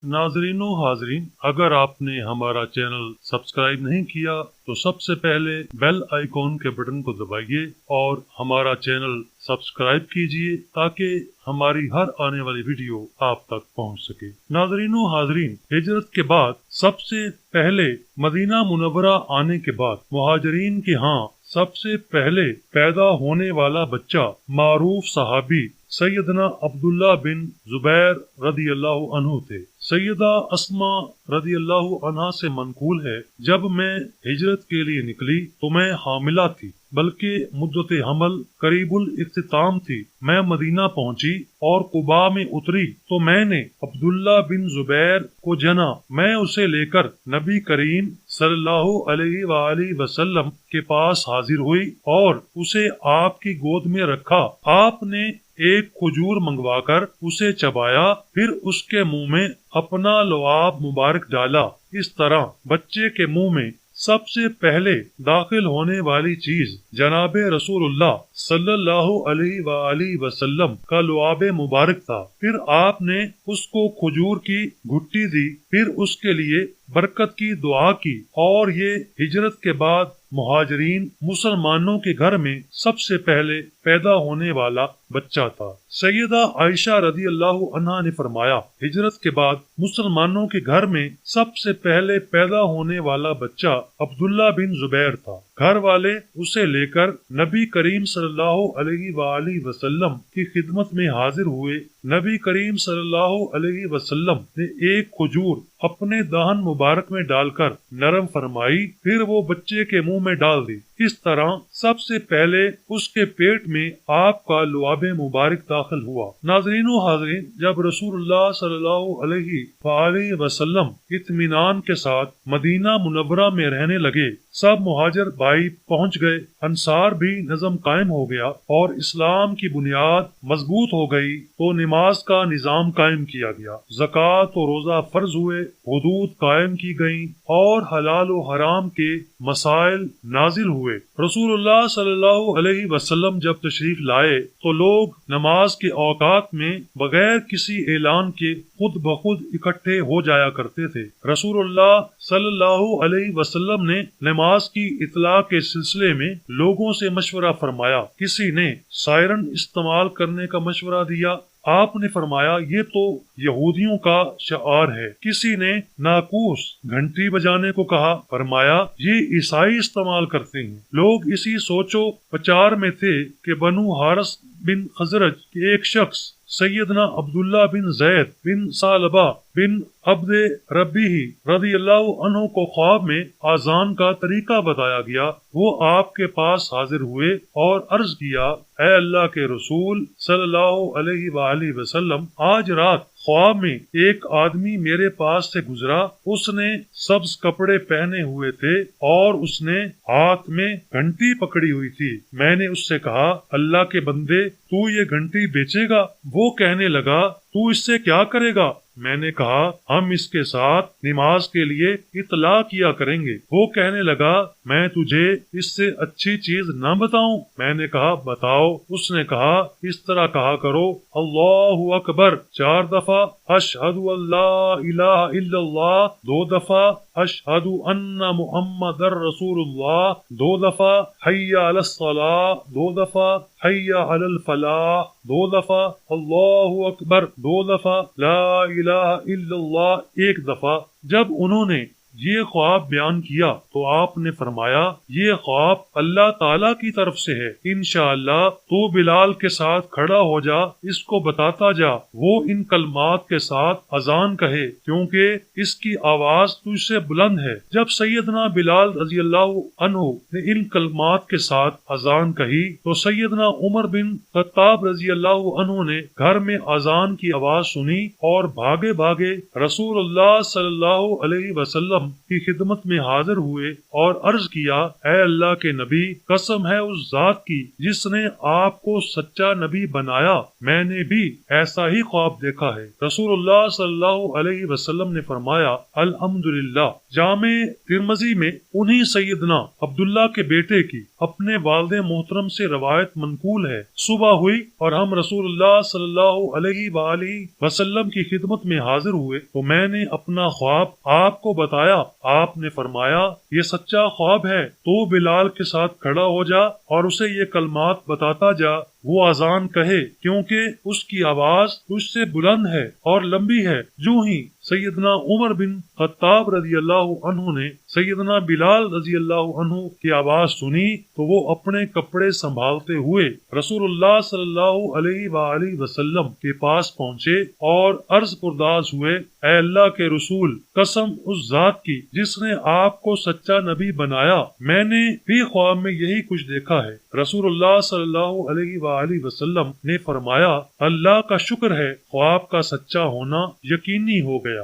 ناظرین و حاضرین، اگر آپ نے ہمارا چینل سبسکرائب نہیں کیا تو سب سے پہلے بیل آئیکن کے بٹن کو دبائیے اور ہمارا چینل سبسکرائب کیجیے تاکہ ہماری ہر آنے والی ویڈیو آپ تک پہنچ سکے۔ ناظرین و حاضرین، ہجرت کے بعد سب سے پہلے مدینہ منورہ آنے کے بعد مہاجرین کے ہاں سب سے پہلے پیدا ہونے والا بچہ معروف صحابی سیدنا عبداللہ بن زبیر رضی اللہ عنہ تھے۔ سیدہ اسما رضی اللہ عنہ سے منقول ہے، جب میں ہجرت کے لیے نکلی تو میں حاملہ تھی، بلکہ مدت حمل قریب الاختتام تھی۔ میں مدینہ پہنچی اور قباء میں اتری تو میں نے عبداللہ بن زبیر کو جنا۔ میں اسے لے کر نبی کریم صلی اللہ علیہ وآلہ وسلم کے پاس حاضر ہوئی اور اسے آپ کی گود میں رکھا۔ آپ نے ایک کھجور منگوا کر اسے چبایا، پھر اس کے منہ میں اپنا لعاب مبارک ڈالا۔ اس طرح بچے کے منہ میں سب سے پہلے داخل ہونے والی چیز جناب رسول اللہ صلی اللہ علیہ وآلہ وسلم کا لعاب مبارک تھا۔ پھر آپ نے اس کو کھجور کی گھٹی دی، پھر اس کے لیے برکت کی دعا کی، اور یہ ہجرت کے بعد مہاجرین مسلمانوں کے گھر میں سب سے پہلے پیدا ہونے والا بچہ تھا۔ سیدہ عائشہ رضی اللہ عنہا نے فرمایا، ہجرت کے بعد مسلمانوں کے گھر میں سب سے پہلے پیدا ہونے والا بچہ عبداللہ بن زبیر تھا۔ گھر والے اسے لے کر نبی کریم صلی اللہ علیہ وآلہ وسلم کی خدمت میں حاضر ہوئے۔ نبی کریم صلی اللہ علیہ وسلم نے ایک کھجور اپنے دہن مبارک میں ڈال کر نرم فرمائی، پھر وہ بچے کے منہ میں ڈال دی۔ اس طرح سب سے پہلے اس کے پیٹ میں آپ کا لعاب مبارک داخل ہوا۔ ناظرین و حاضرین، جب رسول اللہ صلی اللہ علیہ وآلہ وسلم اطمینان کے ساتھ مدینہ منورہ میں رہنے لگے، سب مہاجر بھائی پہنچ گئے، انصار بھی نظم قائم ہو گیا اور اسلام کی بنیاد مضبوط ہو گئی، تو نماز کا نظام قائم کیا گیا، زکوٰۃ و روزہ فرض ہوئے، حدود قائم کی گئیں اور حلال و حرام کے مسائل نازل ہوئے۔ رسول اللہ صلی اللہ علیہ وسلم جب تشریف لائے تو لوگ نماز کے اوقات میں بغیر کسی اعلان کے خود بخود اکٹھے ہو جایا کرتے تھے۔ رسول اللہ صلی اللہ علیہ وسلم نے نماز کی اطلاع کے سلسلے میں لوگوں سے مشورہ فرمایا۔ کسی نے سائرن استعمال کرنے کا مشورہ دیا، آپ نے فرمایا یہ تو یہودیوں کا شعار ہے۔ کسی نے ناقوس گھنٹی بجانے کو کہا، فرمایا یہ عیسائی استعمال کرتے ہیں۔ لوگ اسی سوچ و بچار میں تھے کہ بنو حارث بن خزرج کے ایک شخص سیدنا عبداللہ بن زید بن ثعلبہ بن عبد ربیہ رضی اللہ عنہ کو خواب میں آذان کا طریقہ بتایا گیا۔ وہ آپ کے پاس حاضر ہوئے اور عرض کیا، اے اللہ کے رسول صلی اللہ علیہ وآلہ وسلم، آج رات خواب میں ایک آدمی میرے پاس سے گزرا، اس نے سبز کپڑے پہنے ہوئے تھے اور اس نے ہاتھ میں گھنٹی پکڑی ہوئی تھی۔ میں نے اس سے کہا، اللہ کے بندے، تو یہ گھنٹی بیچے گا؟ وہ کہنے لگا، تو اس سے کیا کرے گا؟ میں نے کہا، ہم اس کے ساتھ نماز کے لیے اطلاع کیا کریں گے۔ وہ کہنے لگا، میں تجھے اس سے اچھی چیز نہ بتاؤں؟ میں نے کہا، بتاؤ۔ اس نے کہا، اس طرح کہا کرو، اللہ اکبر 4 دفعہ، اشہد ان لا الہ الا اللہ 2 دفعہ، اشہد ان محمد رسول اللہ 2 دفعہ، حی علی الصلاۃ 2 دفعہ، حی علی الفلاح 2 دفعہ، اللہ اکبر 2 دفعہ، لا الہ الا اللہ 1 دفعہ۔ جب انہوں نے یہ خواب بیان کیا تو آپ نے فرمایا، یہ خواب اللہ تعالیٰ کی طرف سے ہے، انشاءاللہ تو بلال کے ساتھ کھڑا ہو جا، اس کو بتاتا جا، وہ ان کلمات کے ساتھ اذان کہے، کیونکہ اس کی آواز تجھ سے بلند ہے۔ جب سیدنا بلال رضی اللہ عنہ نے ان کلمات کے ساتھ اذان کہی تو سیدنا عمر بن خطاب رضی اللہ عنہ نے گھر میں اذان کی آواز سنی اور بھاگے بھاگے رسول اللہ صلی اللہ علیہ وسلم وسلم کی خدمت میں حاضر ہوئے اور عرض کیا، اے اللہ کے نبی، قسم ہے اس ذات کی جس نے آپ کو سچا نبی بنایا، میں نے بھی ایسا ہی خواب دیکھا ہے۔ رسول اللہ صلی اللہ علیہ وسلم نے فرمایا، الحمدللہ۔ جامع ترمذی میں انہی سیدنا عبداللہ کے بیٹے کی اپنے والد محترم سے روایت منقول ہے، صبح ہوئی اور ہم رسول اللہ صلی اللہ علیہ وآلہ وسلم کی خدمت میں حاضر ہوئے تو میں نے اپنا خواب آپ کو بتایا۔ آپ نے فرمایا، یہ سچا خواب ہے تو بلال کے ساتھ کھڑا ہو جا اور اسے یہ کلمات بتاتا جا، وہ اذان کہے، کیونکہ اس کی آواز تجھ سے بلند ہے اور لمبی ہے۔ جو ہی سیدنا عمر بن خطاب رضی اللہ عنہ نے سیدنا بلال رضی اللہ عنہ کی آواز سنی تو وہ اپنے کپڑے سنبھالتے ہوئے رسول اللہ صلی اللہ علیہ وآلہ وسلم کے پاس پہنچے اور عرض پرداز ہوئے، اے اللہ کے رسول، قسم اس ذات کی جس نے آپ کو سچا نبی بنایا، میں نے بھی خواب میں یہی کچھ دیکھا ہے۔ رسول اللہ صلی اللہ علیہ وآلہ وسلم نے فرمایا، اللہ کا شکر ہے، خواب کا سچا ہونا یقینی ہو گیا۔